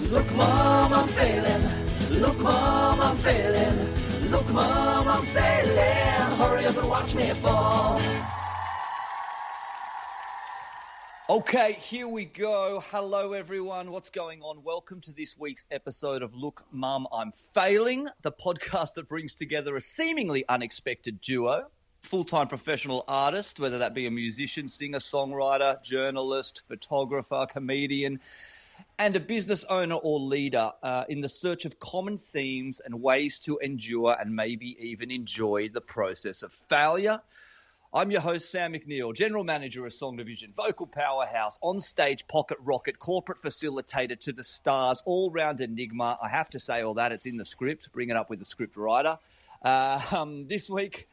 Look, Mom, I'm failing. Look, Mom, I'm failing. Look, Mom, I'm failing. Hurry up and watch me fall. Okay, here we go. Hello, everyone. What's going on? Welcome to this week's episode of Look, Mum, I'm Failing, the podcast that brings together a seemingly unexpected duo, full-time professional artist, whether that be a musician, singer, songwriter, journalist, photographer, comedian, and a business owner or leader in the search of common themes and ways to endure and maybe even enjoy the process of failure. I'm your host, Sam McNeil, General Manager of Song Division, vocal powerhouse, on-stage pocket rocket, corporate facilitator to the stars, all-round enigma. I have to say all that. It's in the script. Bring it up with the script writer. This week,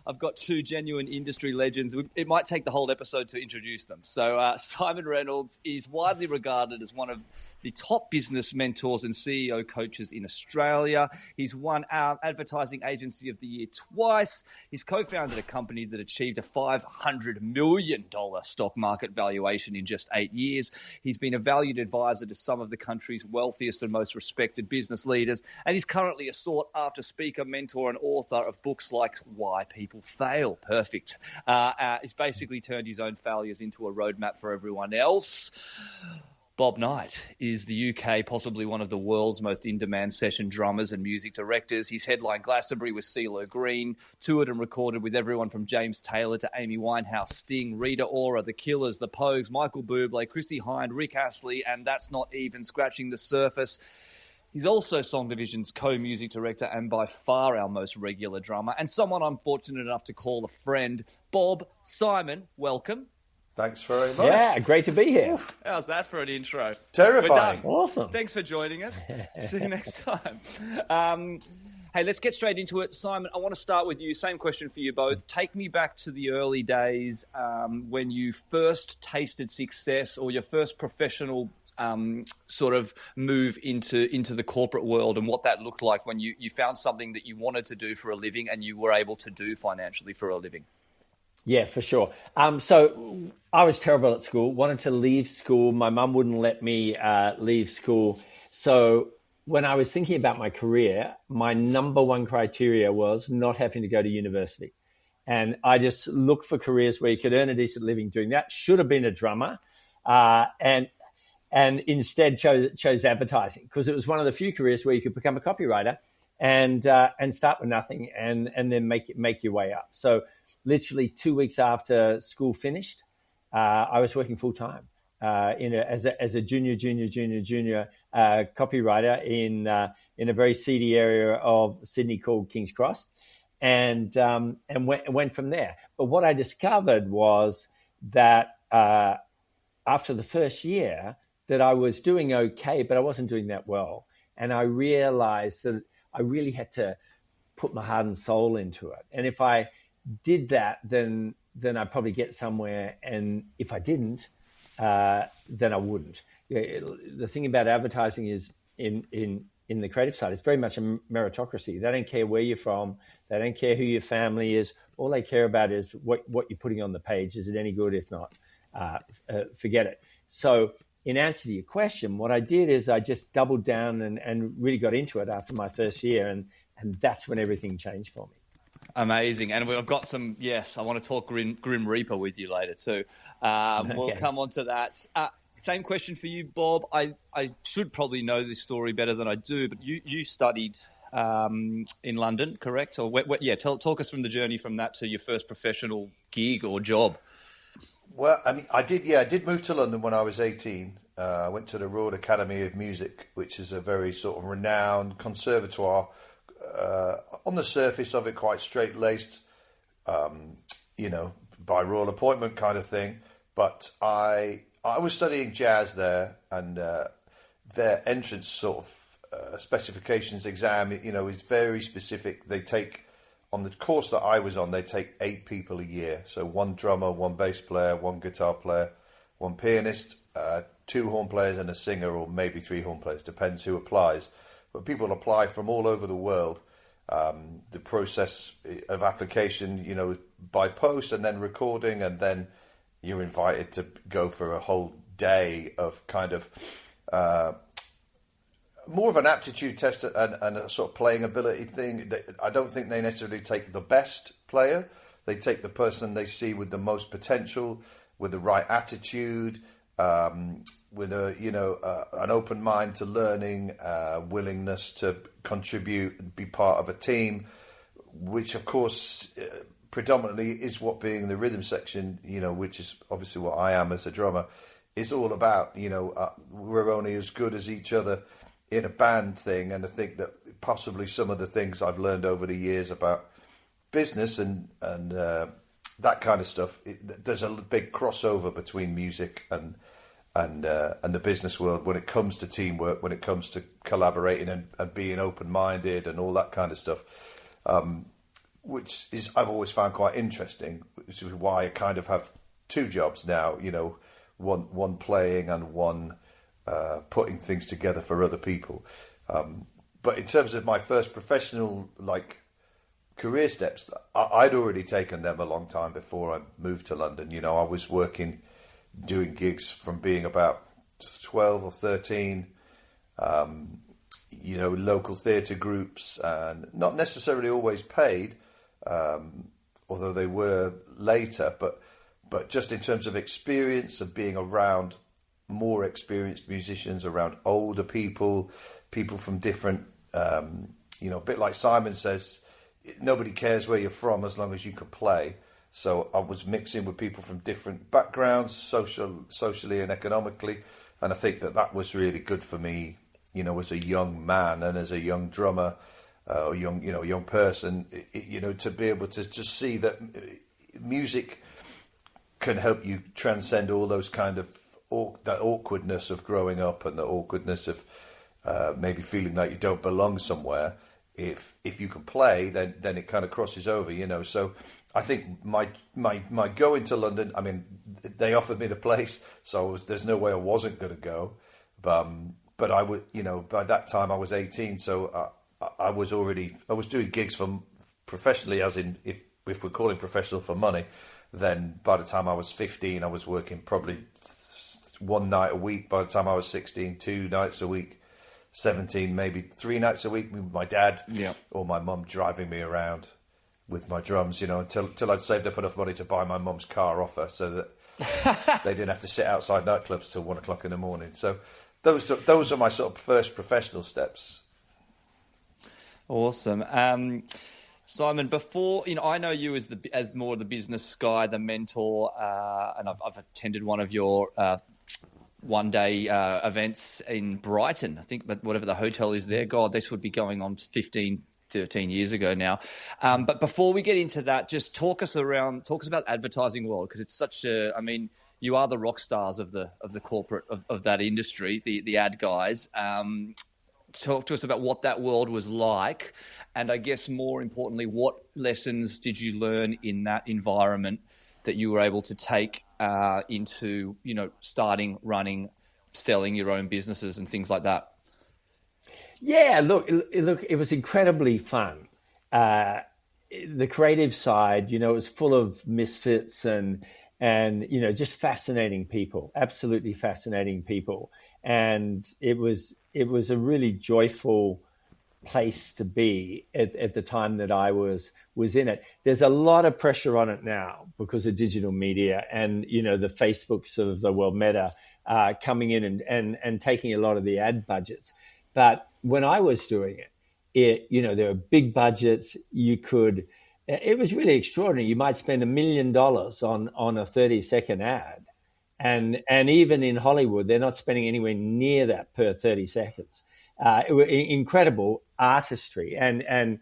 I've got two genuine industry legends. It might take the whole episode to introduce them. So Siimon Reynolds is widely regarded as one of the top business mentors and CEO coaches in Australia. He's won our Advertising Agency of the Year twice. He's co-founded a company that achieved a $500 million stock market valuation in just 8 years. He's been a valued advisor to some of the country's wealthiest and most respected business leaders. And he's currently a sought-after speaker, mentor, and author of books like Why People Fail. Perfect. He's basically turned his own failures into a roadmap for everyone else. Bob Knight is the UK, possibly one of the world's most in-demand session drummers and music directors. He's headlined Glastonbury with Cee-Lo, toured and recorded with everyone from James Taylor to Amy Winehouse, Sting, Rita Ora, The Killers, The Pogues, Michael Bublé, Chrissie Hynde, Rick Astley, and that's not even scratching the surface. He's also Song Division's co-music director and by far our most regular drummer, and someone I'm fortunate enough to call a friend. Bob, Siimon, welcome. Thanks very much. Yeah, great to be here. Oof, how's that for an intro? Terrifying. Awesome. Thanks for joining us. See you next time. Hey, let's get straight into it. Siimon, I want to start with you. Same question for you both. Take me back to the early days when you first tasted success or your first professional sort of move into the corporate world and what that looked like when you found something that you wanted to do for a living and you were able to do financially for a living. Yeah, for sure. So I was terrible at school, wanted to leave school. My mum wouldn't let me leave school. So when I was thinking about my career, my number one criteria was not having to go to university. And I just looked for careers where you could earn a decent living doing that. Should have been a drummer. And instead chose advertising because it was one of the few careers where you could become a copywriter and start with nothing and then make your way up. So literally 2 weeks after school finished, I was working full time as a junior copywriter in a very seedy area of Sydney called King's Cross, and went from there. But what I discovered was that after the first year, that I was doing okay, but I wasn't doing that well. And I realized that I really had to put my heart and soul into it. And if I did that, then I'd probably get somewhere. And if I didn't, then I wouldn't. The thing about advertising is in the creative side, it's very much a meritocracy. They don't care where you're from. They don't care who your family is. All they care about is what you're putting on the page. Is it any good? If not, forget it. So in answer to your question, what I did is I just doubled down and really got into it after my first year. And that's when everything changed for me. Amazing. And I've got some, I want to talk Grim Reaper with you later too. We'll come on to that. Same question for you, Bob. I should probably know this story better than I do, but you studied in London, correct? Or talk us from the journey from that to your first professional gig or job. Well, I mean, I did move to London when I was 18. I went to the Royal Academy of Music, which is a very sort of renowned conservatoire. On the surface of it, quite straight-laced, by royal appointment kind of thing. But I was studying jazz there, and their entrance sort of specifications exam, is very specific. They take, on the course that I was on, they take 8 people a year. So 1 drummer, 1 bass player, 1 guitar player, 1 pianist, 2 horn players and a singer, or maybe 3 horn players, depends who applies. But people apply from all over the world. The process of application, by post and then recording, and then you're invited to go for a whole day of kind of more of an aptitude test and a sort of playing ability thing. I don't think they necessarily take the best player. They take the person they see with the most potential, with the right attitude, with an open mind to learning, willingness to contribute and be part of a team, which of course predominantly is what being in the rhythm section, which is obviously what I am as a drummer, is all about. We're only as good as each other in a band thing. And I think that possibly some of the things I've learned over the years about business and that kind of stuff, there's a big crossover between music and the business world when it comes to teamwork, when it comes to collaborating and being open-minded and all that kind of stuff, which is I've always found quite interesting, which is why I kind of have two jobs now, one playing and one putting things together for other people. But in terms of my first professional career steps, I'd already taken them a long time before I moved to London. I was doing gigs from being about 12 or 13, local theatre groups, and not necessarily always paid, although they were later, but just in terms of experience of being around more experienced musicians, around older people from different, a bit like Simon says, nobody cares where you're from as long as you can play. So I was mixing with people from different backgrounds, socially and economically, and I think that was really good for me, as a young man and as a young drummer, or young person, to be able to just see that music can help you transcend all those kind of that awkwardness of growing up and the awkwardness of maybe feeling like you don't belong somewhere. If you can play, then it kind of crosses over, So I think my going to London, I mean, they offered me the place, so there's no way I wasn't going to go. But I would, by that time I was 18, so I was doing gigs professionally, as in if we're calling professional for money, then by the time I was 15, I was working probably one night a week. By the time I was 16, 2 nights a week. 17, maybe 3 nights a week with my dad or my mum driving me around with my drums, until I'd saved up enough money to buy my mum's car off her so that they didn't have to sit outside nightclubs till 1 o'clock in the morning. So those are my sort of first professional steps. Awesome. Simon, before, I know you as more of the business guy, the mentor, and I've attended one of your one-day events in Brighton, I think, but whatever the hotel is there. God, this would be going on 15, 13 years ago now. But before we get into that, just talk us about advertising world, because it's such you are the rock stars of the corporate of that industry, the ad guys. Talk to us about what that world was like, and I guess more importantly, what lessons did you learn in that environment that you were able to take into, starting, running, selling your own businesses and things like that? Yeah, look, it was incredibly fun. The creative side, it was full of misfits and just fascinating people, absolutely fascinating people. And it was a really joyful place to be at the time that I was in it. There's a lot of pressure on it now because of digital media and, the Facebooks of the world, Meta, coming in and taking a lot of the ad budgets. But when I was doing it, there were big budgets. It was really extraordinary. You might spend $1 million on a 30-second ad. And even in Hollywood, they're not spending anywhere near that per 30 seconds. It was incredible artistry. And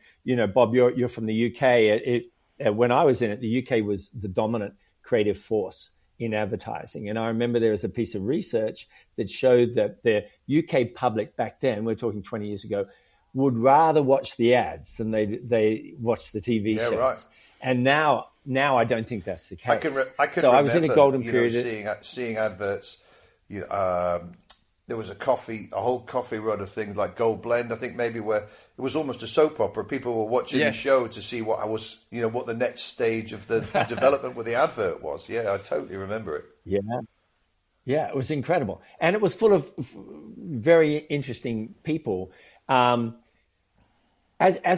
Bob, you're from the UK. When I was in it, the UK was the dominant creative force in advertising. And I remember there was a piece of research that showed that the UK public back then, we're talking 20 years ago, would rather watch the ads than they watch the TV shows. Right. And now I don't think that's the case. I was in a golden period. Seeing adverts. There was a whole coffee run of things like Gold Blend, I think maybe, where it was almost a soap opera. People were watching the show to see what what the next stage of the development with the advert was. Yeah, I totally remember it. Yeah. Yeah, it was incredible. And it was full of very interesting people. As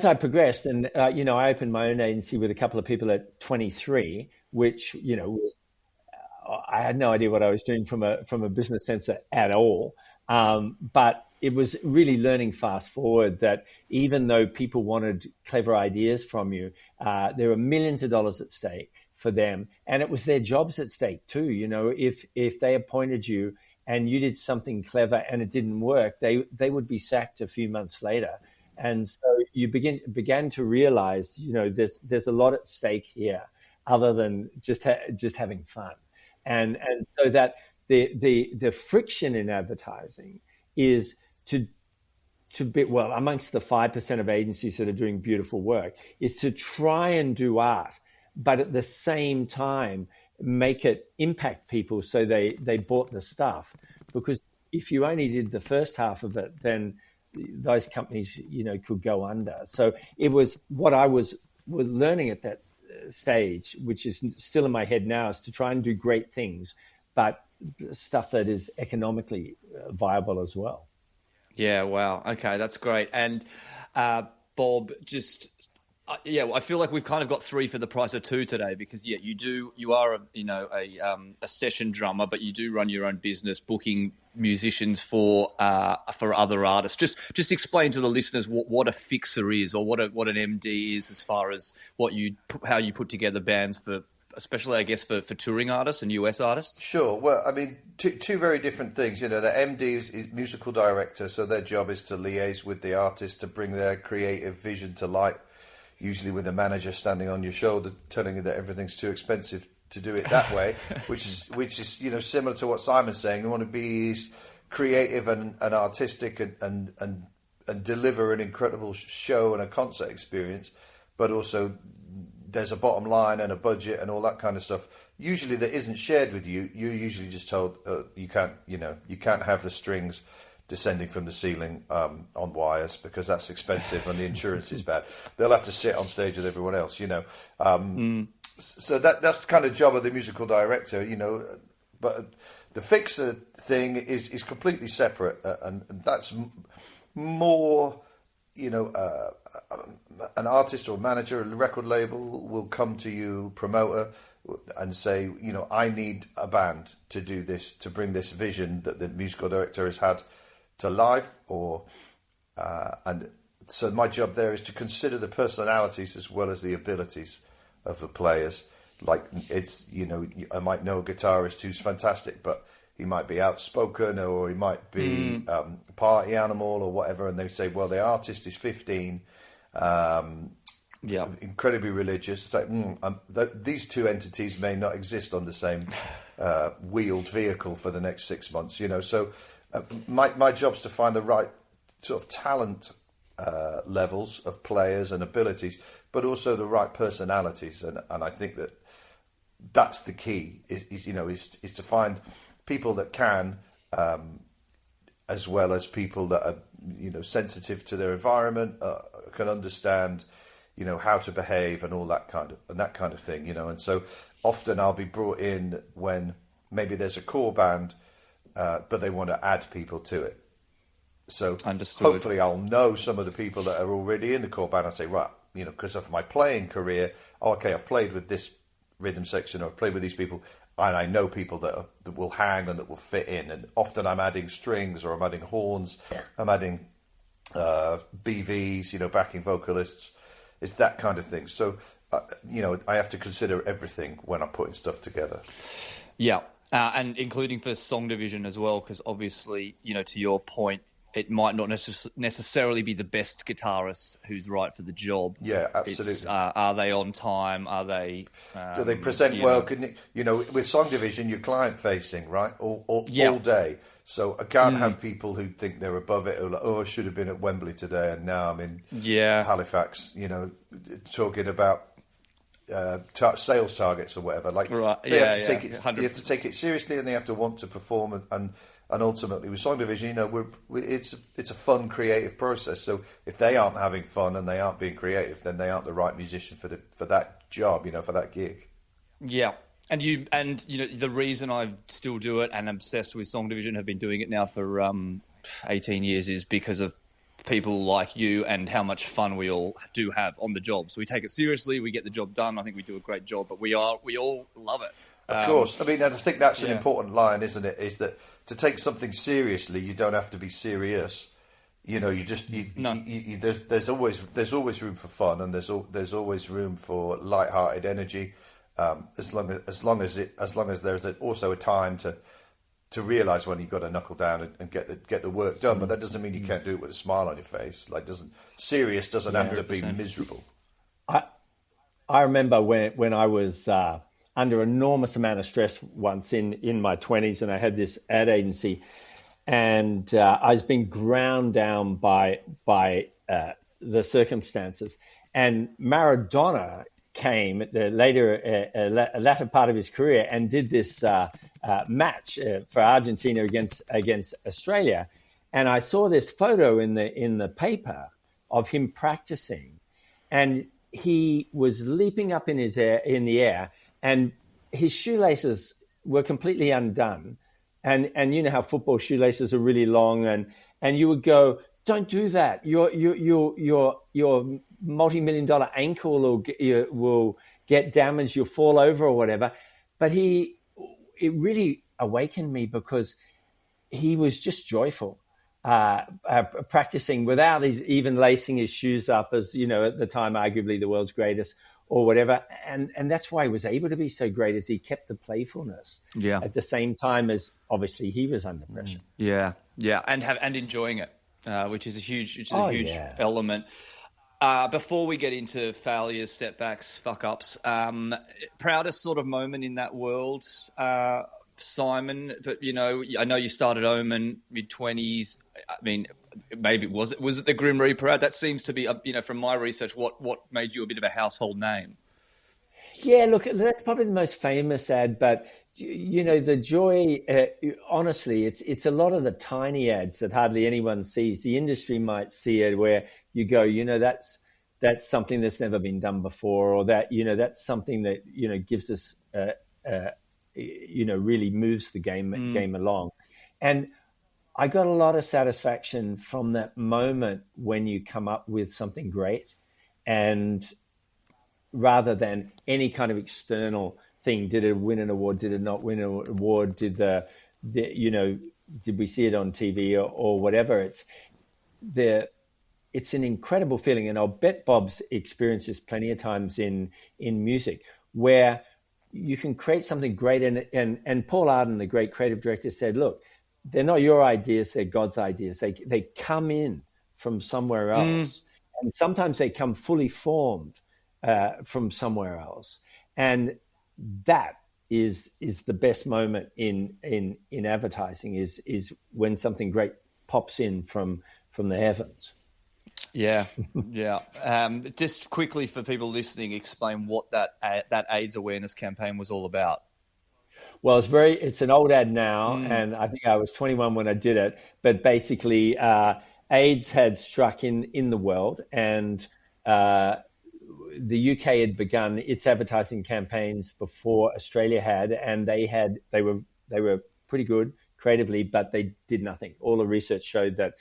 I progressed, and I opened my own agency with a couple of people at 23, which was, I had no idea what I was doing from a business sense at all. But it was really learning fast forward that even though people wanted clever ideas from you, there were millions of dollars at stake for them, and it was their jobs at stake too. If they appointed you and you did something clever and it didn't work, they would be sacked a few months later. And so you began to realize, there's a lot at stake here, other than just having fun, and so that the friction in advertising is to be, well, amongst the 5% of agencies that are doing beautiful work, is to try and do art, but at the same time make it impact people so they bought the stuff. Because if you only did the first half of it, then those companies, could go under. So it was what I was learning at that stage, which is still in my head now, is to try and do great things, but stuff that is economically viable as well. Yeah, wow. Okay, that's great. And Bob, just I feel like we've kind of got 3 for the price of 2 today, because you are a session drummer, but you do run your own business, booking musicians for other artists. Just explain to the listeners what a fixer is, or what an MD is, as far as how you put together bands for, especially I guess for touring artists and US artists. Sure. Well, I mean, two very different things. The MD is musical director, so their job is to liaise with the artist to bring their creative vision to light, usually with a manager standing on your shoulder telling you that everything's too expensive to do it that way, which is similar to what Simon's saying. You want to be creative and artistic and deliver an incredible show and a concert experience, but also there's a bottom line and a budget and all that kind of stuff. Usually that isn't shared with you. You're usually just told you can't have the strings descending from the ceiling on wires, because that's expensive and the insurance is bad. They'll have to sit on stage with everyone else, So that's the kind of job of the musical director, But the fixer thing is completely separate, and that's more, an artist or manager, a record label will come to you, promoter, and say, I need a band to do this, to bring this vision that the musical director has had to life, and so my job there is to consider the personalities as well as the abilities of the players. Like, it's, I might know a guitarist who's fantastic, but he might be outspoken, or he might be party animal or whatever, and they say, well, the artist is 15, incredibly religious. It's like, these two entities may not exist on the same wheeled vehicle for the next 6 months, So my job's to find the right sort of talent levels of players and abilities, but also the right personalities, and I think that's the key is to find people that can, as well as people that are sensitive to their environment, can understand how to behave and all that kind of thing, and so often I'll be brought in when maybe there's a core band, but they want to add people to it. So Understood. Hopefully I'll know some of the people that are already in the core band. I say, right, because of my playing career, okay, I've played with this rhythm section, or I've played with these people, and I know people that will hang and that will fit in. And often I'm adding strings, or I'm adding horns, I'm adding BVs, backing vocalists. It's that kind of thing. So, I have to consider everything when I'm putting stuff together. Yeah. And including for song division as well, because obviously, to your point, it might not necessarily be the best guitarist who's right for the job. Yeah, absolutely. It's, are they on time? Are they? Do they present well? With song division, you're client facing, right? All day. So I can't have people who think they're above it, or like, I should have been at Wembley today, and now I'm in Halifax. Talking about sales targets or whatever. Like, right. They have to take it seriously, and they have to want to perform, and ultimately with song division, it's a fun, creative process. So if they aren't having fun and they aren't being creative, then they aren't the right musician for that job, for that gig. Yeah. And you know, the reason I still do it and I'm obsessed with Song Division, have been doing it now for 18 years, is because of people like you and how much fun we all do have on the job. So we take it seriously, we get the job done. I think we do a great job, but we all love it. Of course. I mean, and I think that's an important line, isn't it? Is that to take something seriously, you don't have to be serious. You know, there's always room for fun, and there's always room for light-hearted energy. As long as there's also a time to realise when you've got to knuckle down and get the work done. But that doesn't mean you can't do it with a smile on your face. Serious doesn't have to be miserable. I remember when I was under enormous amount of stress once in my 20s, and I had this ad agency, and I was being ground down by the circumstances. And Maradona came at the latter part of his career and did this match for Argentina against Australia, and I saw this photo in the paper of him practicing, and he was leaping up in the air, and his shoelaces were completely undone, and you know how football shoelaces are really long, and you would go, don't do that. Your multi-million-dollar ankle will get damaged. You'll fall over or whatever. But it really awakened me because he was just joyful, practicing without even lacing his shoes up, as you know, at the time, arguably the world's greatest or whatever. And that's why he was able to be so great, as he kept the playfulness at the same time as obviously he was under pressure. Yeah, and enjoying it. Which is a huge element. Before we get into failures, setbacks, fuck-ups, proudest sort of moment in that world, Simon, but, you know, I know you started Omen mid-20s. I mean, maybe was it the Grim Reaper ad? That seems to be, you know, from my research, what made you a bit of a household name. Yeah, look, that's probably the most famous ad, but you know, the joy, honestly, it's a lot of the tiny ads that hardly anyone sees. The industry might see it where you go, you know, that's something that's never been done before, or that, you know, that's something that, you know, gives us, you know, really moves the game along. And I got a lot of satisfaction from that moment when you come up with something great, and rather than any kind of external thing. Did it win an award? Did it not win an award? Did did we see it on TV or whatever? It's an incredible feeling, and I'll bet Bob's experienced this plenty of times in music, where you can create something great. And Paul Arden, the great creative director, said, "Look, they're not your ideas; they're God's ideas. They come in from somewhere else, and sometimes they come fully formed from somewhere else." And that is the best moment in advertising is when something great pops in from the heavens. Yeah. Just quickly for people listening, explain what that AIDS awareness campaign was all about. Well, it's an old ad now, and I think I was 21 when I did it. But basically, AIDS had struck in the world, and the UK had begun its advertising campaigns before Australia had, and they were pretty good creatively, but they did nothing. All the research showed that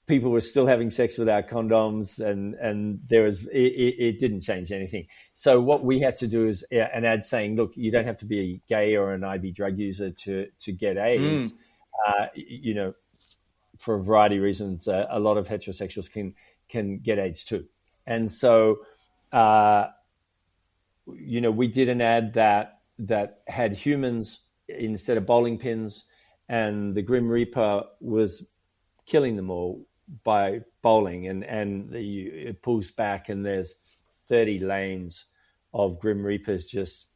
people were still having sex without condoms, and it didn't change anything. So what we had to do is an ad saying, "Look, you don't have to be gay or an IV drug user to get AIDS." You know, for a variety of reasons, a lot of heterosexuals can get AIDS too. And so, you know, we did an ad that had humans instead of bowling pins, and the Grim Reaper was killing them all by bowling, and it pulls back, and there's 30 lanes of Grim Reapers just,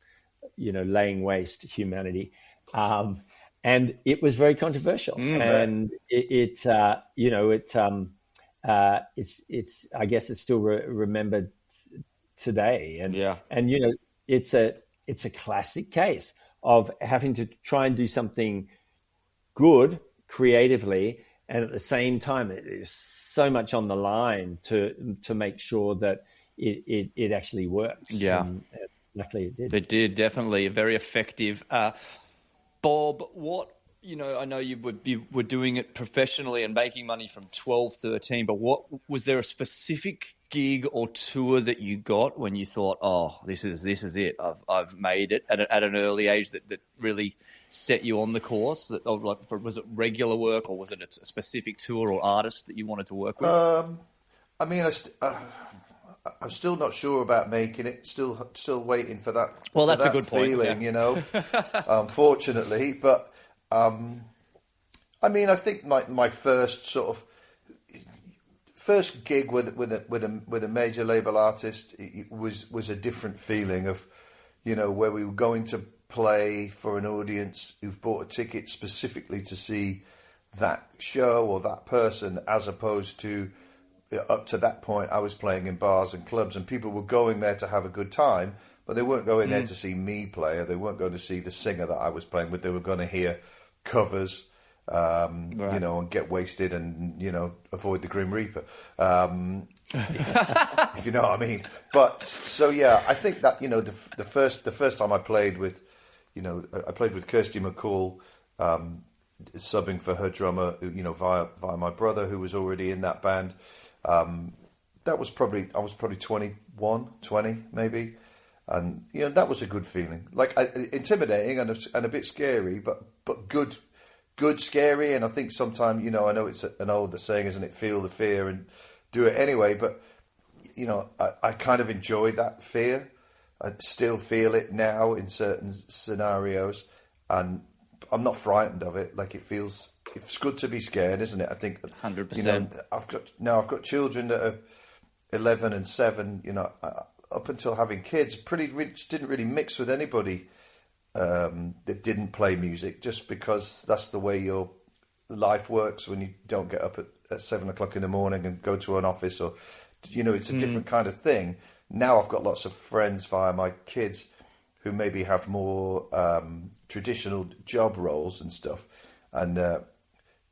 you know, laying waste to humanity. And it was very controversial, and it's I guess it's still remembered today, and you know, it's a classic case of having to try and do something good creatively, and at the same time it is so much on the line to make sure that it actually works. Luckily it did. It did, definitely. Very effective. Bob, what, I know you were doing it professionally and making money from 12, 13, but what was there a specific gig or tour that you got when you thought, oh, this is it, I've made it at an early age that really set you on the course? Was it regular work, or was it a specific tour or artist that you wanted to work with? I mean, I'm still not sure about making it. Still waiting for that. Well, that's that a good point. Feeling, Yeah. Unfortunately, but I mean, I think my first gig with a major label artist, it was a different feeling of, where we were going to play for an audience who've bought a ticket specifically to see that show or that person, as opposed to, up to that point, I was playing in bars and clubs, and people were going there to have a good time, but they weren't going there to see me play, or they weren't going to see the singer that I was playing with. They were going to hear covers, right. And get wasted and, avoid the Grim Reaper, if you know what I mean. But, so yeah, I think that, the first time I played with, I played with Kirsty McCall, subbing for her drummer, via my brother, who was already in that band. I was probably 21, 20 maybe, and that was a good feeling, like intimidating and a bit scary, but good scary. And I think sometimes, I know it's an older saying, isn't it? Feel the fear and do it anyway. But I kind of enjoy that fear. I still feel it now in certain scenarios, and I'm not frightened of it. Like, it's good to be scared, isn't it? I think 100%. I've got children that are 11 and 7. Up until having kids, didn't really mix with anybody that didn't play music, just because that's the way your life works when you don't get up at 7 o'clock in the morning and go to an office, or it's a different kind of thing. Now I've got lots of friends via my kids who maybe have more traditional job roles and stuff, and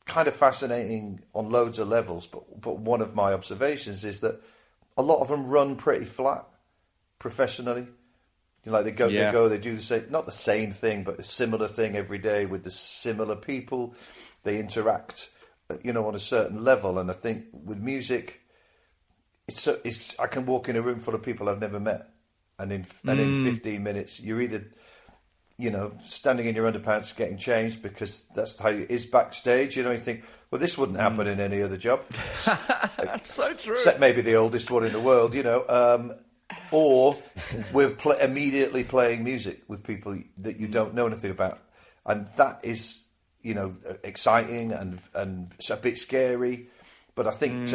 kind of fascinating on loads of levels. But one of my observations is that a lot of them run pretty flat professionally. Like they do the same, not the same thing, but a similar thing every day with the similar people. They interact, on a certain level. And I think with music, I can walk in a room full of people I've never met, and in 15 minutes, you're either, standing in your underpants getting changed, because that's how it is backstage. You think, well, this wouldn't happen in any other job. That's so true. Except maybe the oldest one in the world, or we're immediately playing music with people that you don't know anything about, and that is, exciting and a bit scary. But I think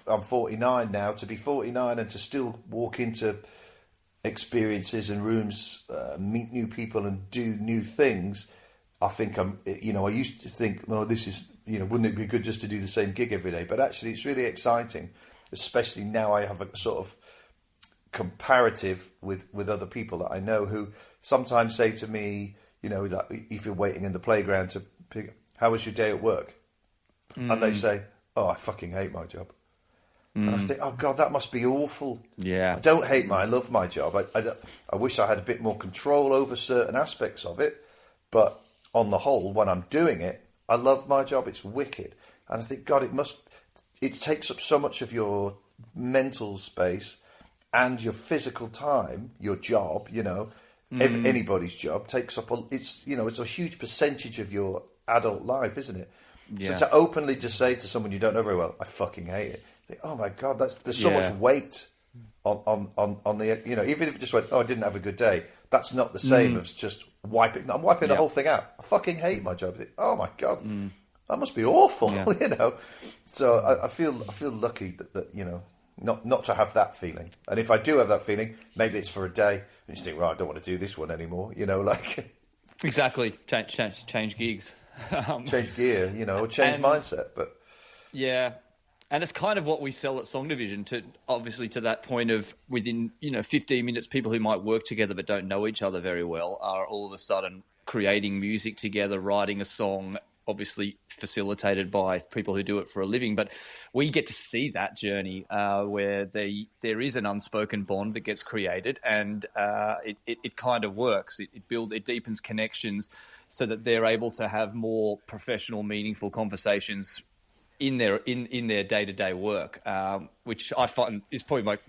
I'm 49 now, to be 49 and to still walk into experiences and rooms, meet new people and do new things. I think I used to think, well, this is, wouldn't it be good just to do the same gig every day? But actually it's really exciting, especially now I have a sort of comparative with other people that I know, who sometimes say to me, that if you're waiting in the playground to pick, how was your day at work? And they say, oh, I fucking hate my job. And I think, oh God, that must be awful. Yeah. I don't hate I love my job. I wish I had a bit more control over certain aspects of it, but on the whole, when I'm doing it, I love my job. It's wicked. And I think, God, it takes up so much of your mental space and your physical time. Your job, anybody's job takes up it's a huge percentage of your adult life, isn't it? Yeah. So to openly just say to someone you don't know very well, I fucking hate it. Think, oh my God, there's so much weight on the, even if you just went, oh, I didn't have a good day, that's not the same as just wiping the whole thing out. I fucking hate my job. Think, oh my God, that must be awful, So I feel lucky that not to have that feeling. And if I do have that feeling, maybe it's for a day, and you think, well, I don't want to do this one anymore, like. Exactly. Change gigs. Change gear, or change mindset. But yeah. And it's kind of what we sell at Song Division, to that point of within, 15 minutes, people who might work together but don't know each other very well are all of a sudden creating music together, writing a song, obviously facilitated by people who do it for a living, but we get to see that journey where there is an unspoken bond that gets created, and it kind of works. It deepens connections so that they're able to have more professional, meaningful conversations in their day-to-day work, which I find is probably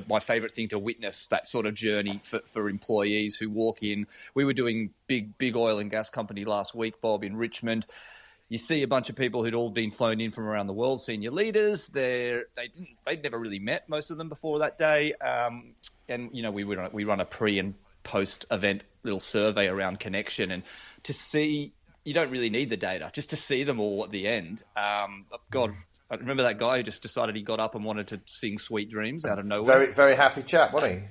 my favorite thing to witness, that sort of journey for employees who walk in. We were doing big oil and gas company last week, Bob, in Richmond. You see a bunch of people who'd all been flown in from around the world, senior leaders. They'd never really met, most of them, before that day. And we run a pre and post event little survey around connection, and to see. You don't really need the data, just to see them all at the end. God, I remember that guy who just decided he got up and wanted to sing Sweet Dreams out of nowhere. Very, very happy chap, wasn't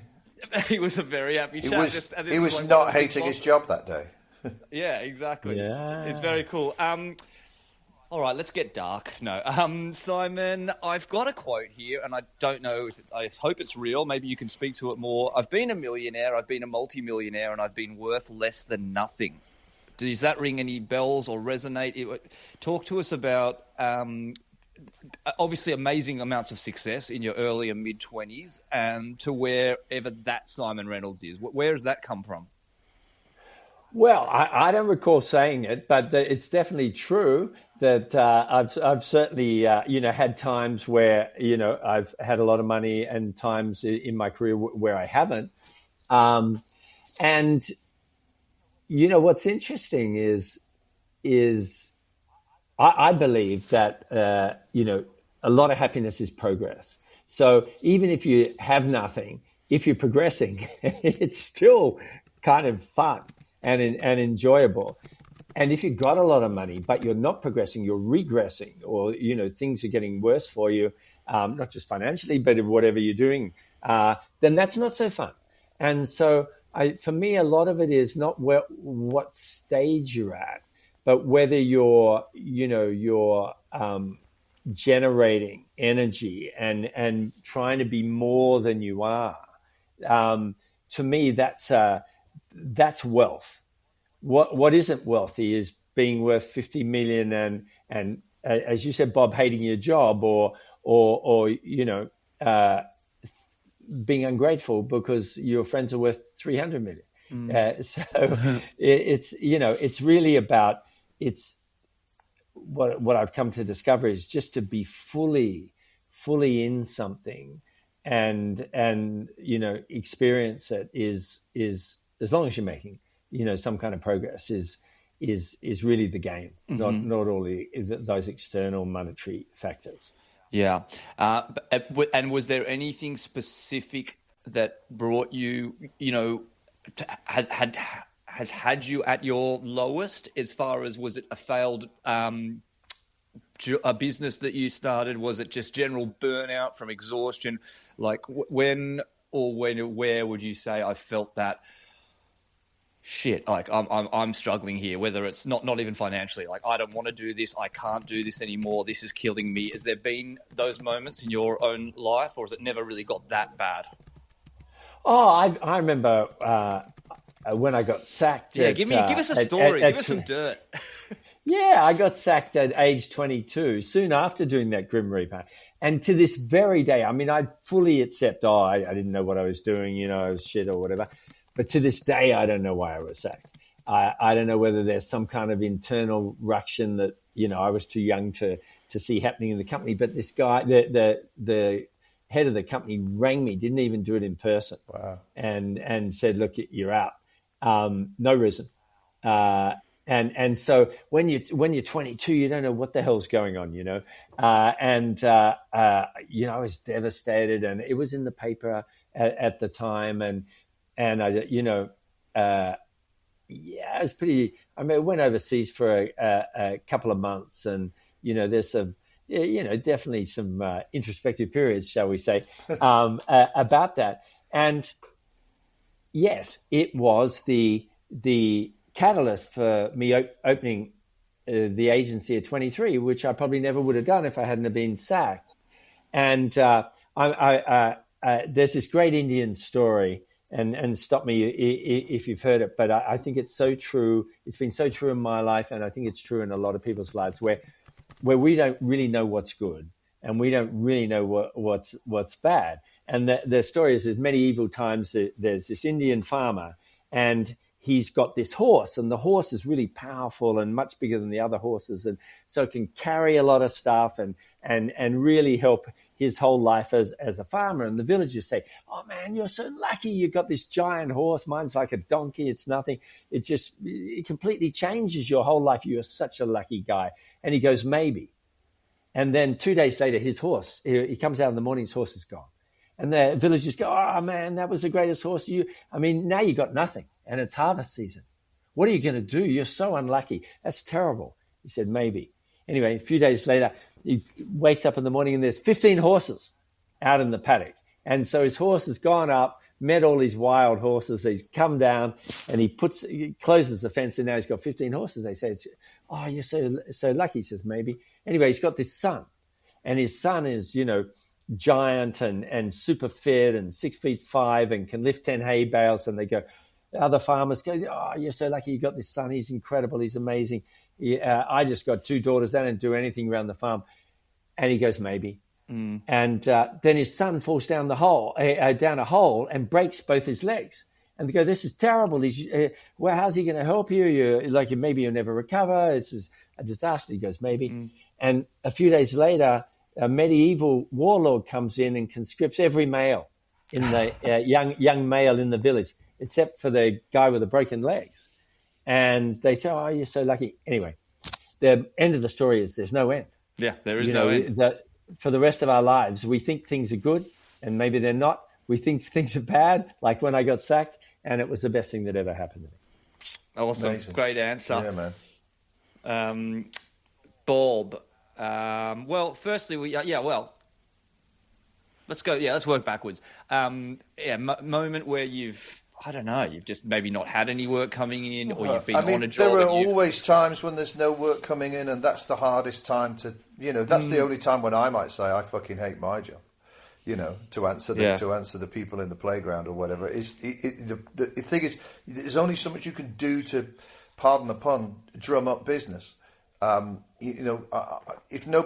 he? He was a very happy chap. He was not hating his job that day. Yeah, exactly. Yeah. It's very cool. All right, let's get dark. No, Simon, I've got a quote here, and I don't know if I hope it's real. Maybe you can speak to it more. I've been a millionaire, I've been a multimillionaire, and I've been worth less than nothing. Does that ring any bells or resonate? Talk to us about obviously amazing amounts of success in your early and mid-20s, and to wherever that Siimon Reynolds is. Where does that come from? Well, I don't recall saying it, but it's definitely true that I've certainly had times where I've had a lot of money, and times in my career where I haven't, and. What's interesting is I believe that, a lot of happiness is progress. So even if you have nothing, if you're progressing, it's still kind of fun and enjoyable. And if you've got a lot of money, but you're not progressing, you're regressing, or, things are getting worse for you, not just financially, but whatever you're doing, then that's not so fun. And so, for me, a lot of it is not what stage you're at, but whether you're generating energy and trying to be more than you are. To me, that's wealth. What isn't wealthy is being worth 50 million and as you said, Bob, hating your job or being ungrateful because your friends are worth 300 million. So it's really about, it's what I've come to discover is just to be fully in something and experience it is as long as you're making, some kind of progress is really the game, not all those external monetary factors. Yeah. And was there anything specific that brought you, has had you at your lowest, as far as, was it a failed a business that you started? Was it just general burnout from exhaustion? Like where would you say I felt that? Shit, like I'm struggling here, whether it's not even financially, like I don't want to do this, I can't do this anymore, this is killing me. Has there been those moments in your own life, or has it never really got that bad? Oh, I remember when I got sacked. Yeah, give us a story, give us some dirt. Yeah, I got sacked at age 22, soon after doing that Grim Reaper. And to this very day, I mean, I'd fully accept, I didn't know what I was doing, I was shit or whatever. But to this day, I don't know why I was sacked. I don't know whether there's some kind of internal ruction that, I was too young to see happening in the company. But this guy, the head of the company rang me, didn't even do it in person. Wow. And said, look, you're out. No reason. And so when you're 22, you don't know what the hell's going on, I was devastated, and it was in the paper at the time. And I, it was pretty. I mean, I went overseas for a couple of months, and there's some, definitely some introspective periods, shall we say, about that. And yes, it was the catalyst for me opening the agency at 23, which I probably never would have done if I hadn't have been sacked. And there's this great Indian story and stop me if you've heard it. But I think it's so true. It's been so true in my life, and I think it's true in a lot of people's lives, where we don't really know what's good, and we don't really know what's bad. And the story is, there's medieval times, there's this Indian farmer, and he's got this horse, and the horse is really powerful and much bigger than the other horses, and so it can carry a lot of stuff and really help his whole life as a farmer. And the villagers say, "Oh man, you're so lucky, you got this giant horse. Mine's like a donkey, it's nothing. It completely changes your whole life. You're such a lucky guy." And he goes, "Maybe." And then 2 days later, his horse, he comes out in the morning, his horse is gone. And the villagers go, "Oh man, that was the greatest horse. Now you got nothing, and it's harvest season. What are you going to do? You're so unlucky. That's terrible." He said, "Maybe." Anyway, a few days later, he wakes up in the morning and there's 15 horses out in the paddock. And so his horse has gone up, met all these wild horses. He's come down and he closes the fence, and now he's got 15 horses. They say, "Oh, you're so lucky." He says, "Maybe." Anyway, he's got this son, and his son is, giant and super fit and 6'5" and can lift 10 hay bales. And they go, other farmers go, "Oh, you're so lucky you got this son. He's incredible. He's amazing. I just got 2 daughters. They don't do anything around the farm." And he goes, "Maybe." And then his son falls down a hole and breaks both his legs. And they go, "This is terrible. How's he going to help you? Maybe you'll never recover. This is a disaster." He goes, "Maybe." And a few days later, a medieval warlord comes in and conscripts every male in the young male in the village, except for the guy with the broken legs. And they say, "Oh, you're so lucky." Anyway, the end of the story is there's no end. Yeah, there is no end. For the rest of our lives, we think things are good, and maybe they're not. We think things are bad, like when I got sacked, and it was the best thing that ever happened to me. Awesome. Amazing. Great answer. Yeah, man. Bob. Well, firstly, let's go. Yeah, let's work backwards. Moment where you've just maybe not had any work coming in, or you've been on a job. There are always times when there's no work coming in, and that's the hardest time to, that's the only time when I might say I fucking hate my job. To answer the people in the playground or whatever. The thing is, there's only so much you can do to, pardon the pun, drum up business. If no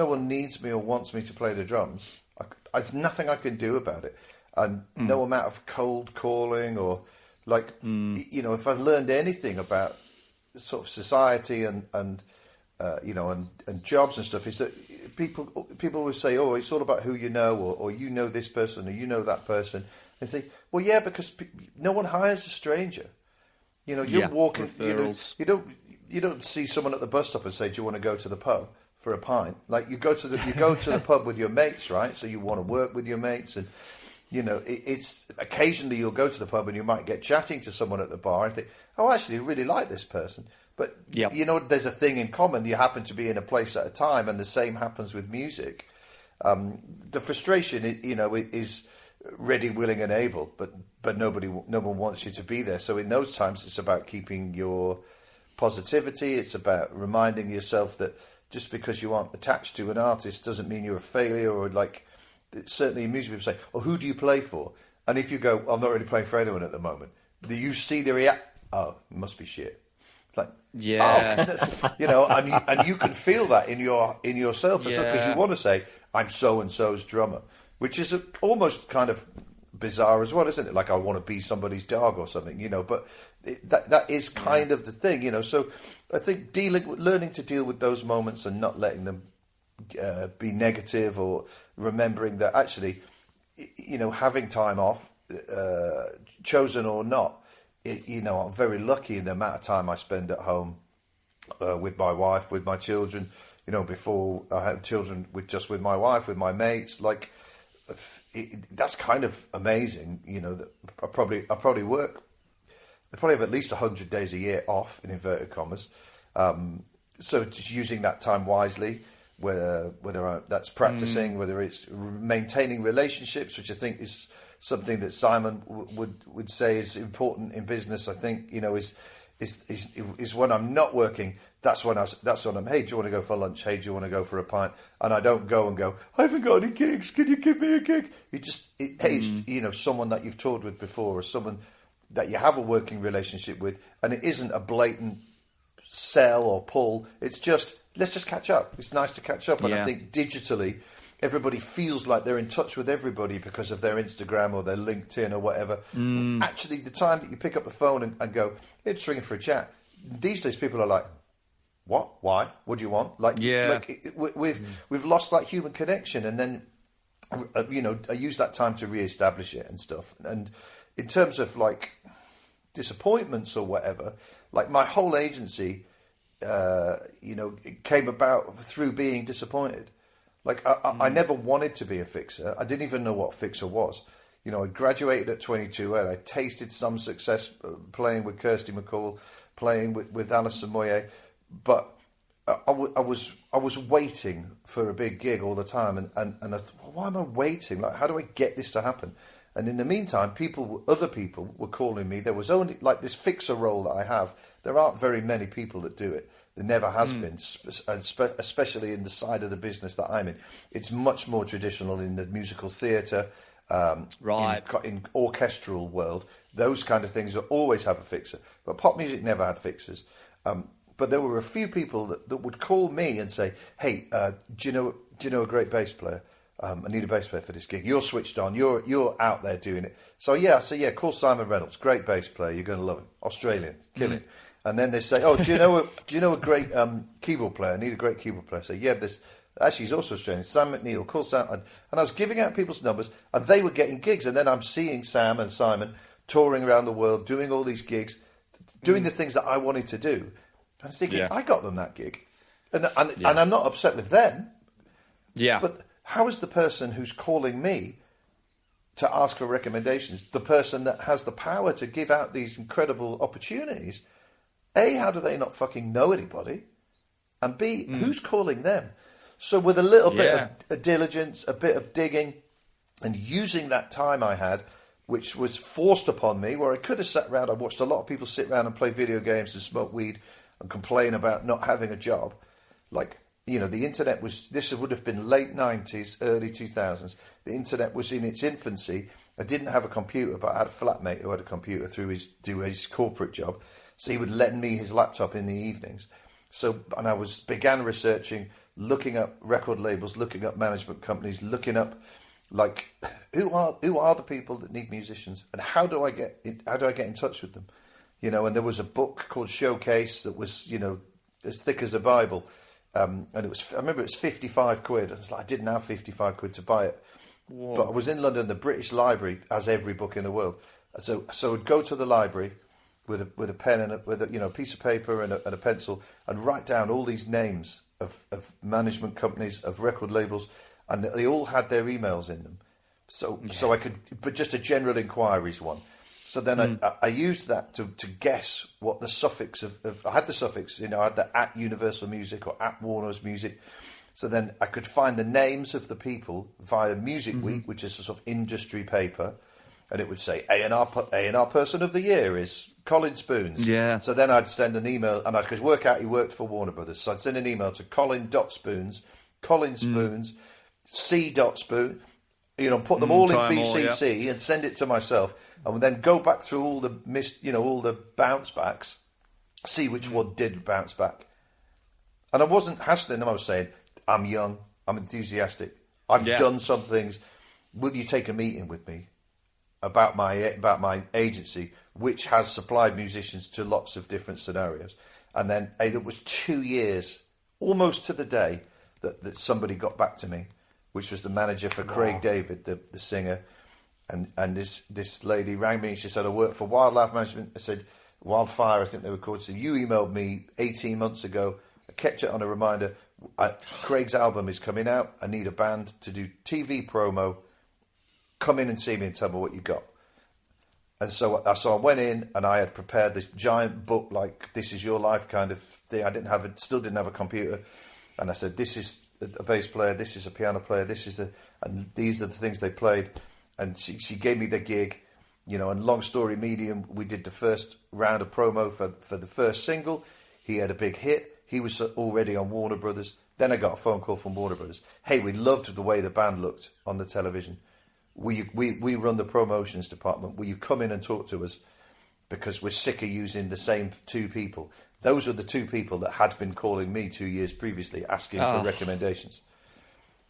one needs me or wants me to play the drums, there's nothing I can do about it. And no amount of cold calling or if I've learned anything about sort of society and jobs and stuff, is that people always say, "Oh, it's all about who you know, or you know this person, or you know that person." They say, "Well, yeah, because no one hires a stranger. You're walking. You don't see someone at the bus stop and say, "Do you want to go to the pub for a pint?" Like you go to the pub with your mates, right? So you want to work with your mates, and it's occasionally you'll go to the pub and you might get chatting to someone at the bar and think, "Oh, actually, I really like this person." But there's a thing in common. You happen to be in a place at a time, and the same happens with music. The frustration, is ready, willing, and able, but no one wants you to be there. So in those times, it's about keeping your positivity. It's about reminding yourself that just because you aren't attached to an artist doesn't mean you're a failure. Or certainly in music, people say, "Oh, who do you play for?" And if you go, "I'm not really playing for anyone at the moment," you see the "Oh, it must be shit." Like, and you can feel that in yourself because you want to say, "I'm so and so's drummer," which is almost kind of bizarre as well, isn't it? Like, I want to be somebody's dog or something, But that is kind of the thing, So I think learning to deal with those moments and not letting them be negative, or remembering that actually, having time off, chosen or not. I'm very lucky in the amount of time I spend at home with my wife, with my children. Before I had children, with my wife, with my mates. Like, that's kind of amazing. That I probably work. I probably have at least 100 days a year off, in inverted commas. So just using that time wisely, whether that's practicing, whether it's maintaining relationships, which I think is something that Simon would say is important in business. I think is when I'm not working. That's when I'm. Hey, do you want to go for lunch? Hey, do you want to go for a pint? And I don't go and go, I haven't got any gigs. Can you give me a gig? Hey, it's, someone that you've toured with before, or someone that you have a working relationship with, and it isn't a blatant sell or pull. It's just, let's just catch up. It's nice to catch up. And I think digitally, everybody feels like they're in touch with everybody because of their Instagram or their LinkedIn or whatever. Actually, the time that you pick up the phone and go, hey, just ringing for a chat. These days, people are like, what? Why? What do you want? We've lost that human connection. And then, I use that time to reestablish it and stuff. And in terms of like disappointments or whatever, like my whole agency, it came about through being disappointed. Like I never wanted to be a fixer. I didn't even know what fixer was. I graduated at 22 and I tasted some success playing with Kirsty McCall, playing with Alison Moyet, but I was waiting for a big gig all the time, and I thought, well, why am I waiting? Like, how do I get this to happen? And in the meantime, other people were calling me. There was only like this fixer role that I have. There aren't very many people that do it. There never has been, especially in the side of the business that I'm in. It's much more traditional in the musical theatre, in orchestral world. Those kind of things always have a fixer. But pop music never had fixers. But there were a few people that would call me and say, hey, do you know a great bass player? I need a bass player for this gig. You're switched on. You're out there doing it. So I say, call Siimon Reynolds. Great bass player. You're going to love him. Australian. Kill it. And then they say, oh, do you know a great keyboard player? I need a great keyboard player. I say, actually, he's also Australian. Sam McNeil. Call Sam. And I was giving out people's numbers, and they were getting gigs. And then I'm seeing Sam and Simon touring around the world, doing all these gigs, doing the things that I wanted to do. And I was thinking, I got them that gig. And I'm not upset with them. Yeah. But how is the person who's calling me to ask for recommendations, the person that has the power to give out these incredible opportunities, A, how do they not fucking know anybody? And B, who's calling them? So with a little bit of diligence, a bit of digging, and using that time I had, which was forced upon me, where I could have sat around, I watched a lot of people sit around and play video games and smoke weed and complain about not having a job. Like, the internet this would have been late 90s, early 2000s. The internet was in its infancy. I didn't have a computer, but I had a flatmate who had a computer through his corporate job. So he would lend me his laptop in the evenings. And I began researching, looking up record labels, looking up management companies, looking up like who are the people that need musicians, and how do I get in touch with them? And there was a book called Showcase that was as thick as a Bible. And I remember it was 55 quid. I didn't have 55 quid to buy it. Whoa. But I was in London, the British Library has every book in the world. So I'd go to the library with a pen and a piece of paper and a pencil and write down all these names of management companies, of record labels, and they all had their emails in them. So I could, but just a general inquiries one. So then I used that to guess what the suffix of I had the suffix, I had the at Universal Music or at Warner's Music. So then I could find the names of the people via Music Week, which is a sort of industry paper, and it would say A&R Person of the Year is Colin Spoons. Yeah. So then I'd send an email, and I could work out he worked for Warner Brothers. So I'd send an email to Colin.Spoons, C.Spoon, put them all in BCC and send it to myself. And then go back through all the bounce backs, see which one did bounce back. And I wasn't hassling them. I was saying, I'm young, I'm enthusiastic, I've done some things. Will you take a meeting with me about my agency, which has supplied musicians to lots of different scenarios? And then it was 2 years, almost to the day, that somebody got back to me, which was the manager for Craig David, the singer. And this lady rang me and she said, I work for Wildlife Management. I said, Wildfire, I think they were called. She said, you emailed me 18 months ago. I kept it on a reminder. Craig's album is coming out. I need a band to do TV promo. Come in and see me and tell me what you got. And so I went in and I had prepared this giant book, like This Is Your Life kind of thing. Still didn't have a computer. And I said, this is a bass player, this is a piano player, and these are the things they played. And she gave me the gig, And long story medium, we did the first round of promo for the first single. He had a big hit. He was already on Warner Brothers. Then I got a phone call from Warner Brothers. Hey, we loved the way the band looked on the television. We run the promotions department. Will you come in and talk to us? Because we're sick of using the same two people. Those are the two people that had been calling me 2 years previously, asking for recommendations.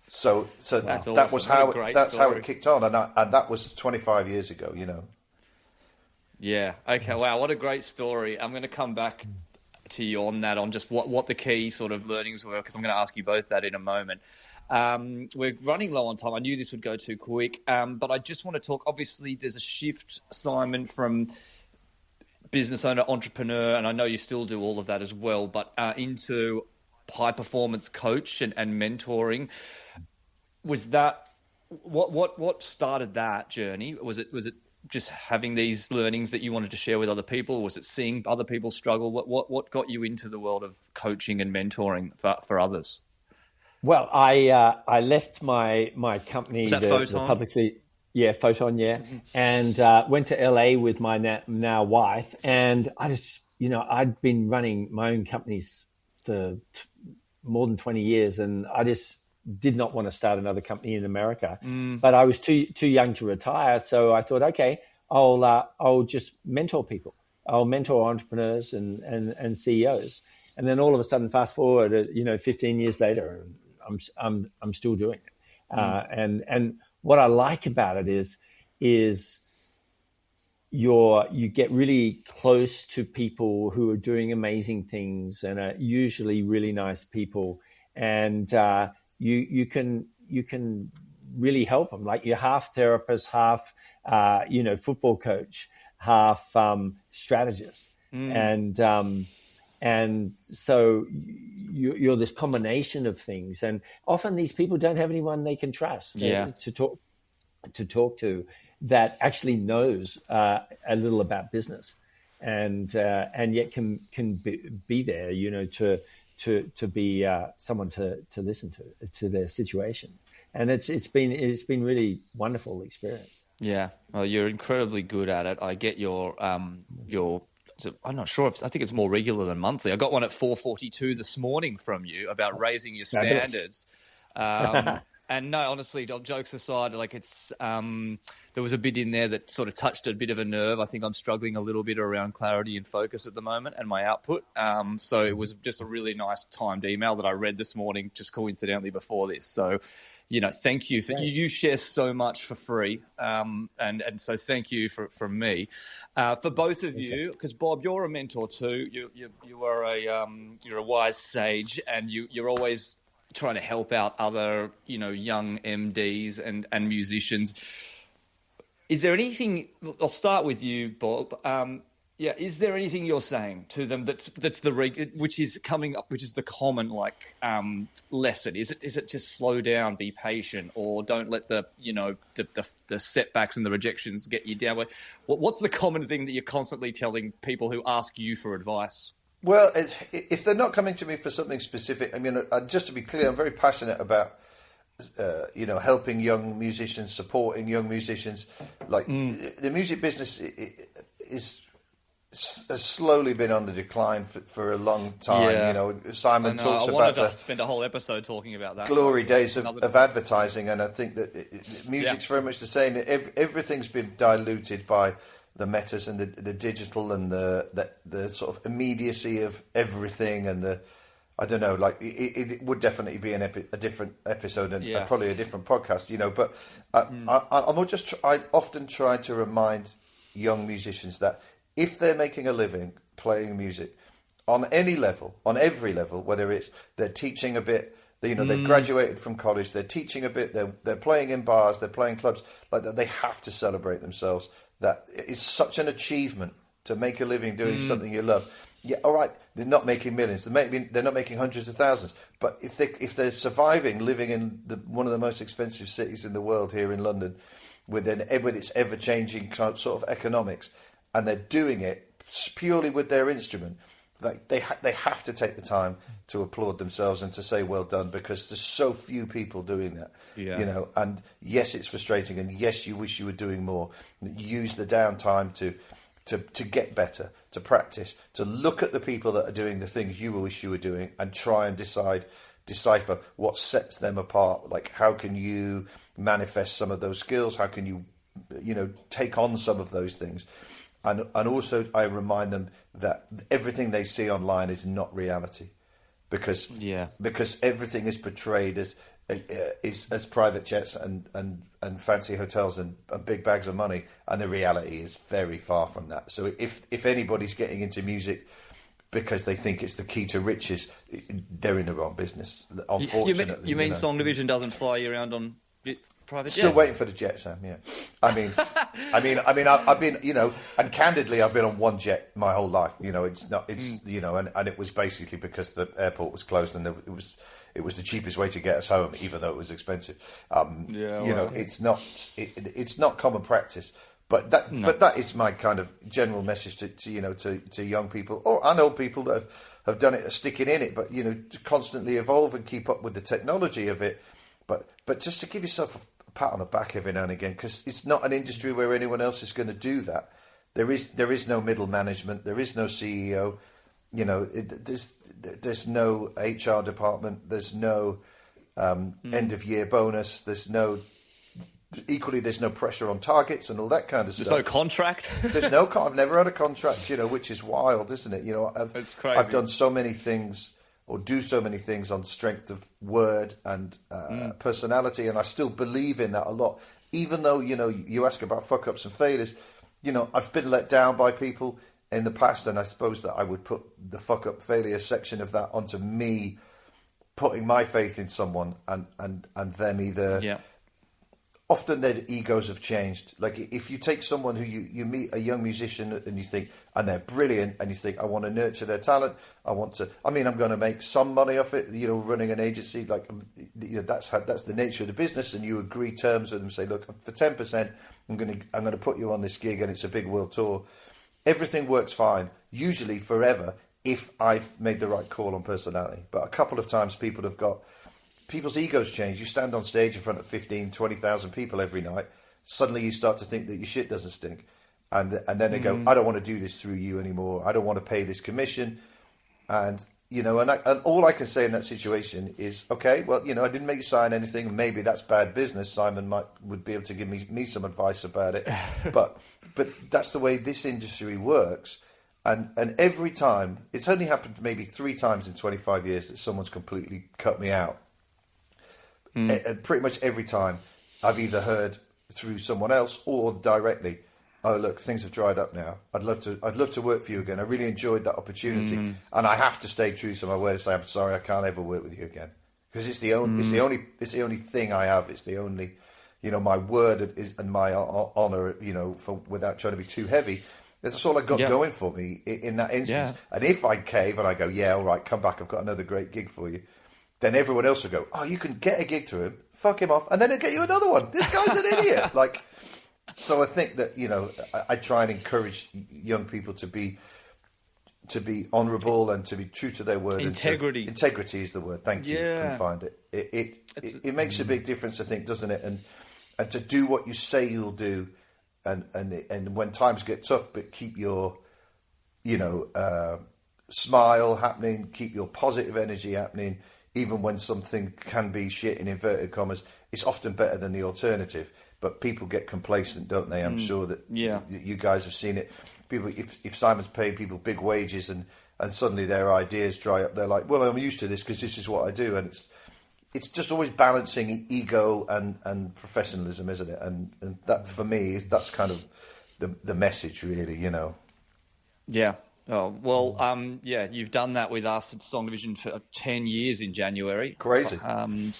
So that's that awesome. was how how it kicked on, and that was 25 years ago. Yeah. Okay. Wow. What a great story. I'm going to come back to you on that, on just what the key sort of learnings were, because I'm going to ask you both that in a moment. We're running low on time. I knew this would go too quick, but I just want to talk. Obviously, there's a shift, Simon, from business owner, entrepreneur, and I know you still do all of that as well, but into high performance coach and mentoring. Was that what started that journey? Was it just having these learnings that you wanted to share with other people? Was it seeing other people struggle? What got you into the world of coaching and mentoring for others? Well, I left my company, the publicly. Yeah, Photon, yeah. Mm-hmm. And went to LA with my now wife. And I just, I'd been running my own companies for more than 20 years. And I just did not want to start another company in America. But I was too young to retire. So I thought, okay, I'll just mentor people. I'll mentor entrepreneurs and CEOs. And then all of a sudden, fast forward, 15 years later, I'm still doing it. And what I like about it is you get really close to people who are doing amazing things and are usually really nice people, and you can really help them. Like you're half therapist, half football coach, half strategist, and so you're this combination of things. And often these people don't have anyone they can trust to talk to that actually knows a little about business, and yet can be there, to be someone to listen to their situation. And it's been really wonderful experience. Yeah, well, you're incredibly good at it. I get your. I'm not sure. I think it's more regular than monthly. I got one at 4:42 this morning from you about raising your standards. And no, honestly, jokes aside, like it's there was a bit in there that sort of touched a bit of a nerve. I think I'm struggling a little bit around clarity and focus at the moment and my output. So it was just a really nice timed email that I read this morning, just coincidentally before this. So, thank you. You share so much for free. And so thank you from me. For both of you, because Bob, you're a mentor too. You are you're a wise sage, and you're always trying to help out other, young MDs and musicians. Is there anything? I'll start with you, Bob. Is there anything you're saying to them that's which is coming up, which is the common lesson? Is it just slow down, be patient, or don't let the setbacks and the rejections get you down? What's the common thing that you're constantly telling people who ask you for advice? Well, if they're not coming to me for something specific, I mean, just to be clear, I'm very passionate about, helping young musicians, supporting young musicians. The music business has slowly been on the decline for a long time. Yeah. Simon talks about to spend a whole episode talking about that. Glory days of advertising, and I think that music's very much the same. Everything's been diluted by the metas and the digital and the sort of immediacy of everything, and I don't know, it would definitely be a different episode and probably a different podcast, But I often try to remind young musicians that if they're making a living playing music on any level, on every level, whether it's they're teaching a bit, they've graduated from college, they're teaching a bit, they're playing in bars, they're playing clubs, they have to celebrate themselves. That it's such an achievement to make a living doing something you love. Yeah, all right, they're not making millions, they're not making hundreds of thousands, but if they're surviving, living in one of the most expensive cities in the world here in London, with its ever-changing sort of economics, and they're doing it purely with their instrument, like they have to take the time to applaud themselves and to say well done, because there's so few people doing that. Yeah. You know, and yes, it's frustrating, and yes, you wish you were doing more. Use the downtime to get better, to practice, to look at the people that are doing the things you wish you were doing, and try and decipher what sets them apart. Like, how can you manifest some of those skills? How can you, take on some of those things? And also, I remind them that everything they see online is not reality, because everything is portrayed as private jets and fancy hotels and big bags of money, and the reality is very far from that. So if anybody's getting into music because they think it's the key to riches, they're in the wrong business. Unfortunately, you mean Song Division doesn't fly you around on private jets? Still waiting for the jet, Sam. Yeah, I mean, I've been, and candidly, I've been on one jet my whole life. And it was basically because the airport was closed, and it was the cheapest way to get us home, even though it was expensive. It's not common practice. But that is my kind of general message to young people, or I know people that have done it, are sticking in it, but to constantly evolve and keep up with the technology of it. But just to give yourself a pat on the back every now and again, because it's not an industry where anyone else is going to do that. There is no middle management. There is no CEO. There's no HR department. There's no end of year bonus. There's no pressure on targets and all that kind of stuff. There's no contract. I've never had a contract, which is wild, isn't it? It's crazy. I've done so many things, or do so many things on strength of word and personality, and I still believe in that a lot. Even though, you ask about fuck-ups and failures, I've been let down by people in the past, and I suppose that I would put the fuck-up failure section of that onto me putting my faith in someone and them either... Yeah. Often their egos have changed. Like, if you take someone who you meet, a young musician, and you think, and they're brilliant, and you think, I want to nurture their talent. I'm going to make some money off it, running an agency. Like, that's the nature of the business. And you agree terms with them, say, look, for 10%, I'm going to put you on this gig, and it's a big world tour. Everything works fine, usually forever, if I've made the right call on personality. But a couple of times people's egos change. You stand on stage in front of 15, 20,000 people every night. Suddenly you start to think that your shit doesn't stink. And then they go, I don't want to do this through you anymore. I don't want to pay this commission. And, and all I can say in that situation is, okay, well, I didn't make you sign anything. Maybe that's bad business. Simon would be able to give me some advice about it. But that's the way this industry works. And every time, it's only happened maybe 3 times in 25 years that someone's completely cut me out. And pretty much every time I've either heard through someone else or directly, oh, look, things have dried up now. I'd love to work for you again. I really enjoyed that opportunity. And I have to stay true to my word and say, I'm sorry, I can't ever work with you again. Because it's the only thing I have. It's the only, my word and my honor, without trying to be too heavy. That's all I got going for me in that instance. Yeah. And if I cave and I go, yeah, all right, come back, I've got another great gig for you, then everyone else will go, oh, you can get a gig through him, fuck him off, and then he'll get you another one. This guy's an idiot. So I think that, I try and encourage young people to be honourable and to be true to their word. Integrity. Integrity is the word. Thank you. Yeah. Couldn't find it. It makes a big difference, I think, doesn't it? And to do what you say you'll do, and when times get tough, but keep your, smile happening, keep your positive energy happening. Even when something can be shit in inverted commas, it's often better than the alternative. But people get complacent, don't they? I'm sure that you guys have seen it. People, if Simon's paying people big wages and suddenly their ideas dry up, they're like, well, I'm used to this because this is what I do. And it's just always balancing ego and professionalism, isn't it? And that, for me, that's kind of the message, really, Yeah. Oh, well, you've done that with us at Song Division for 10 years in January. Crazy. You've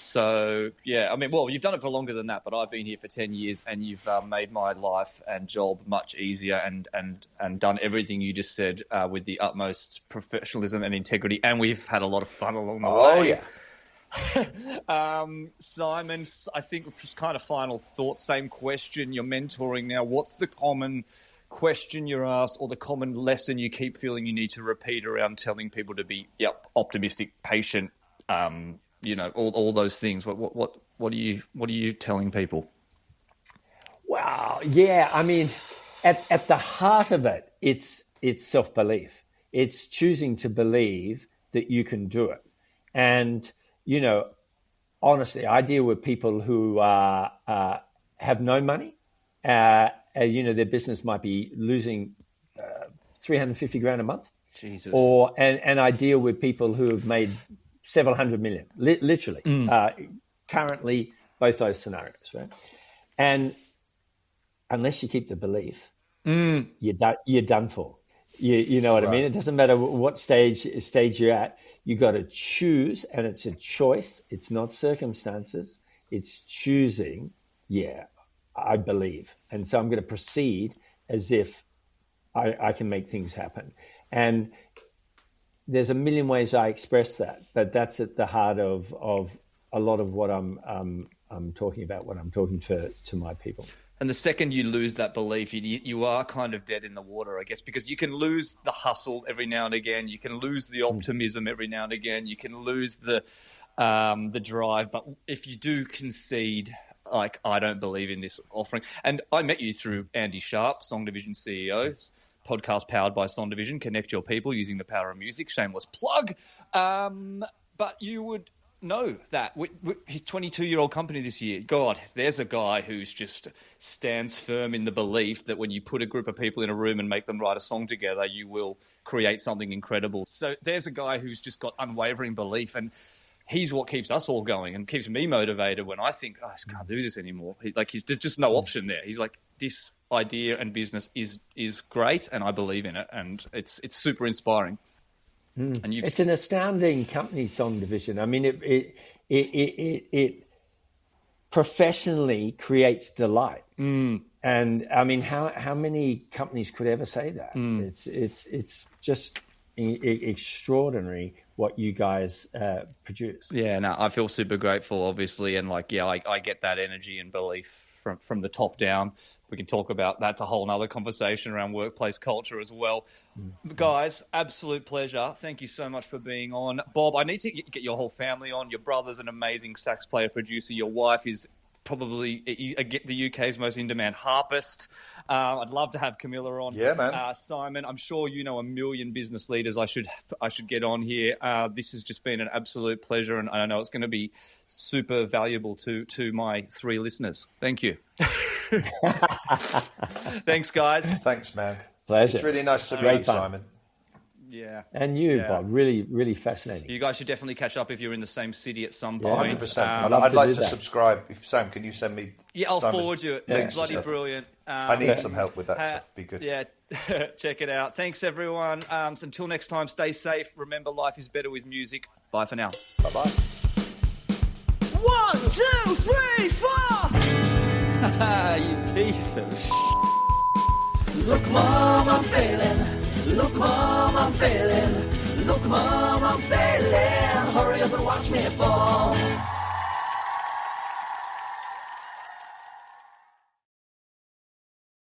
done it for longer than that, but I've been here for 10 years and you've made my life and job much easier and done everything you just said with the utmost professionalism and integrity, and we've had a lot of fun along the way. Oh, yeah. Simon, I think kind of final thoughts, same question. You're mentoring now. What's the common question you're asked or the common lesson you keep feeling you need to repeat around telling people to be optimistic, patient, all those things? What are you telling people? Wow. Yeah. I mean, at the heart of it, it's self-belief. It's choosing to believe that you can do it. And, honestly, I deal with people who have no money. Their business might be losing $350,000 a month. Jesus. And I deal with people who have made several hundred million, literally. Currently, both those scenarios, right? And unless you keep the belief, you're done for. You know what I mean? It doesn't matter what stage you're at. You got to choose, and it's a choice. It's not circumstances. It's choosing. Yeah, I believe, and so I'm going to proceed as if I can make things happen. And there's a million ways I express that, but that's at the heart of a lot of what I'm talking about when I'm talking to my people. And the second you lose that belief, you are kind of dead in the water, I guess, because you can lose the hustle every now and again. You can lose the optimism every now and again. You can lose the drive. But if you do concede, like, I don't believe in this offering. And I met you through Andy Sharp, Song Division CEO, podcast powered by Song Division. Connect your people using the power of music. Shameless plug. But you would know that his 22-year-old company this year, God, there's a guy who's just stands firm in the belief that when you put a group of people in a room and make them write a song together, you will create something incredible. So there's a guy who's just got unwavering belief, and he's what keeps us all going and keeps me motivated when I think, I just can't do this anymore. There's just no option there. He's like, this idea and business is great, and I believe in it, and it's super inspiring. And it's an astounding company, Song Division. I mean, it professionally creates delight. And I mean, how many companies could ever say that? It's just extraordinary what you guys produce. Yeah, no, I feel super grateful, obviously, and I get that energy and belief from the top down. We can talk about that's a whole nother conversation around workplace culture as well. Guys, absolute pleasure. Thank you so much for being on. Bob, I need to get your whole family on. Your brother's an amazing sax player, producer. Your wife is probably the UK's most in-demand harpist. I'd love to have Camilla on. Yeah, man. Simon, I'm sure you know a million business leaders I should get on here. This has just been an absolute pleasure, and I know it's going to be super valuable to my 3 listeners. Thank you. Thanks, guys. Thanks, man. Pleasure. It's really nice to meet you, Simon. Yeah. And you, Bob. Really, really fascinating. You guys should definitely catch up if you're in the same city at some point. 100%. I'd like to subscribe. Sam, can you send me? Yeah, I'll Simon's forward you it. It's bloody brilliant. I need some help with that stuff. Be good. Yeah, check it out. Thanks, everyone. Until next time, stay safe. Remember, life is better with music. Bye for now. Bye-bye. 1, 2, 3, 4. You piece of Look, Mom, I'm failing. Look, Mom, I'm failing. Look, Mom, I'm failing. Hurry up and watch me fall.